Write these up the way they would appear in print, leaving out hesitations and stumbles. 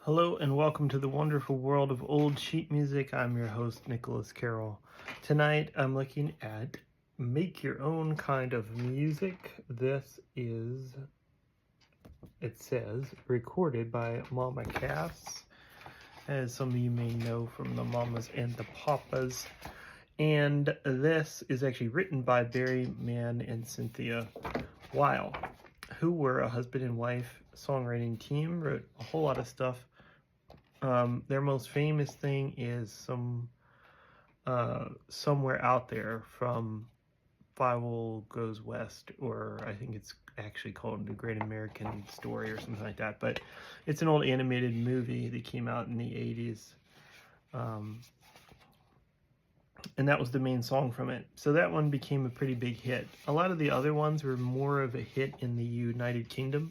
Hello and welcome to the wonderful world of old sheet music. I'm your host, Nicholas Carroll. Tonight I'm looking at Make Your Own Kind of Music. This is, it says, recorded by Mama Cass, as some of you may know from the Mamas and the Papas. And this is actually written by Barry Mann and Cynthia Weil, who were a husband and wife songwriting team, wrote a whole lot of stuff. Their most famous thing is Somewhere Out There from Fievel Goes West, or I think it's actually called The Great American Story or something like that. But it's an old animated movie that came out in the 80s. And that was the main song from it. So that one became a pretty big hit. A lot of the other ones were more of a hit in the United Kingdom.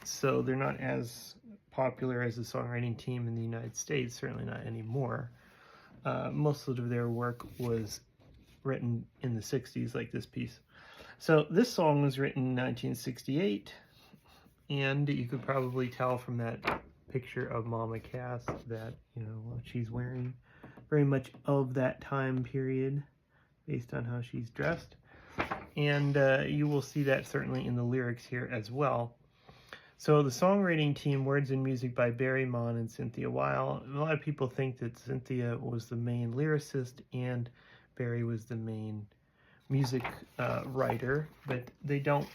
So they're not as popular as a songwriting team in the United States, certainly not anymore. Most of their work was written in the 60s, like this piece. So this song was written in 1968, and you could probably tell from that picture of Mama Cass that, she's wearing very much of that time period based on how she's dressed. And you will see that certainly in the lyrics here as well. So the songwriting team, words and music by Barry Mann and Cynthia Weil. A lot of people think that Cynthia was the main lyricist and Barry was the main music writer, but they don't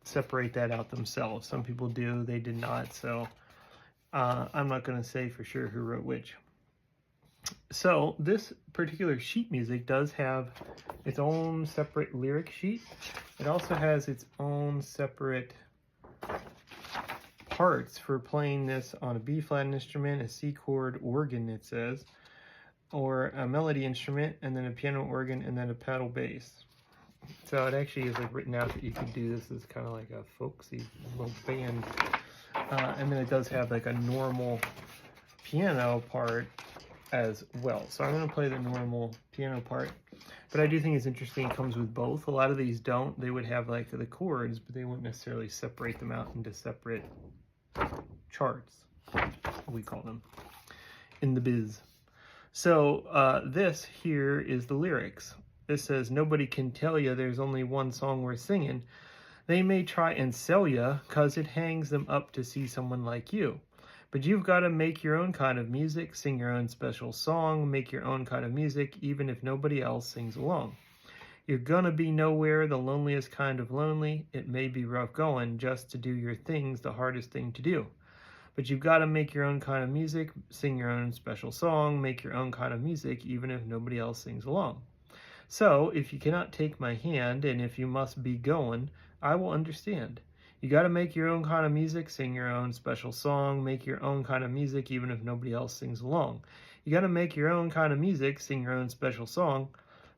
separate that out themselves. Some people do, they did not, so I'm not going to say for sure who wrote which. So this particular sheet music does have its own separate lyric sheet. It also has its own separate parts for playing this on a B-flat instrument, a C-chord organ, it says, or a melody instrument, and then a piano organ, and then a pedal bass. So it actually is written out that you could do this as kind of like a folksy little band. And then it does have like a normal piano part as well. So I'm going to play the normal piano part. But I do think it's interesting it comes with both. A lot of these don't. They would have like the chords, but they wouldn't necessarily separate them out into separate charts, we call them, in the biz. So this here is the lyrics. This says, nobody can tell ya there's only one song worth singing. They may try and sell ya, 'cause it hangs them up to see someone like you. But you've got to make your own kind of music, sing your own special song, make your own kind of music, even if nobody else sings along. You're gonna be nowhere, the loneliest kind of lonely. It may be rough going, just to do your thing's the hardest thing to do. But you've got to make your own kind of music, sing your own special song, make your own kind of music, even if nobody else sings along. So, if you cannot take my hand, and if you must be going, I will understand. You got to make your own kind of music, sing your own special song, make your own kind of music, even if nobody else sings along. You got to make your own kind of music, sing your own special song,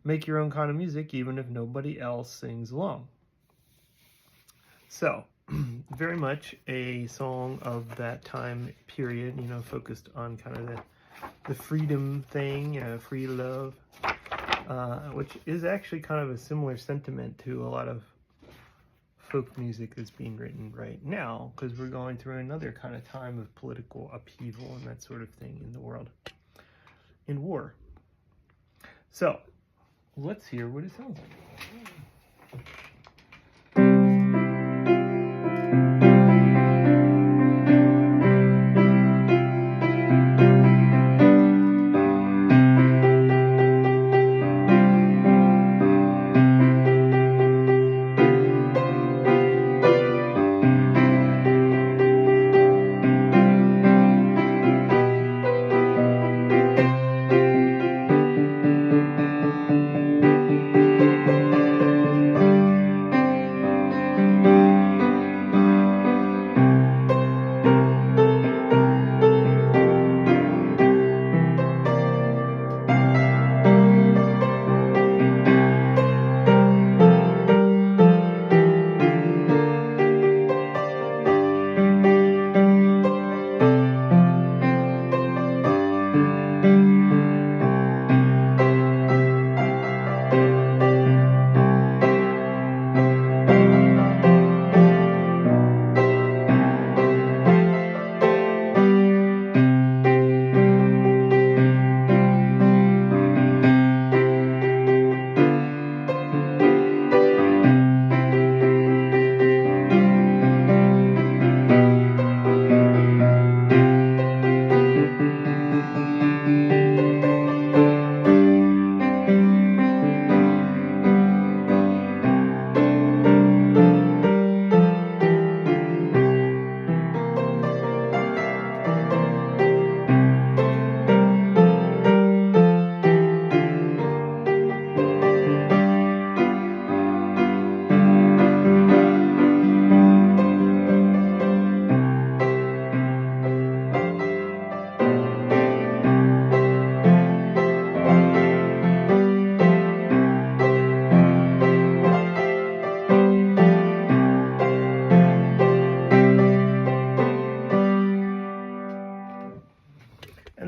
make your own kind of music, even if nobody else sings along. So, very much a song of that time period, focused on kind of the freedom thing, free love, which is actually kind of a similar sentiment to a lot of folk music that's being written right now, because we're going through another kind of time of political upheaval and that sort of thing in the world, in war. So, let's hear what it sounds like.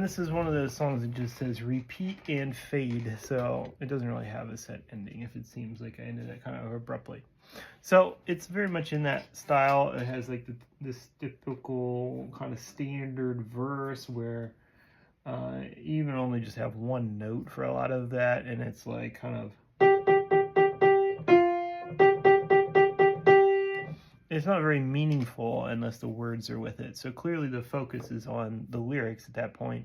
this is one of those songs that just says repeat and fade, so it doesn't really have a set ending if it seems like I ended it kind of abruptly. So it's very much in that style. It has like this typical kind of standard verse where you even only just have one note for a lot of that, and it's like kind of, it's not very meaningful unless the words are with it. So clearly the focus is on the lyrics at that point,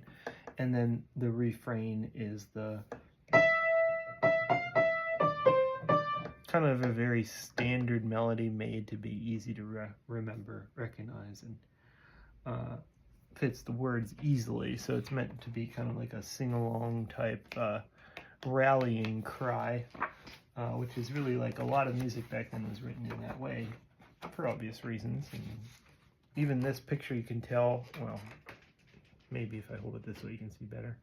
and then the refrain is the kind of a very standard melody made to be easy to remember, recognize, and fits the words easily. So it's meant to be kind of like a sing-along type rallying cry, which is really like a lot of music back then was written in that way for obvious reasons. And even this picture you can tell, well, maybe if I hold it this way you can see better.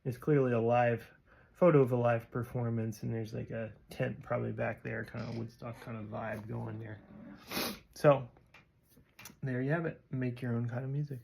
It's clearly a live photo of a live performance, and there's like a tent probably back there, kind of Woodstock kind of vibe going there. So there you have it. Make your own kind of music.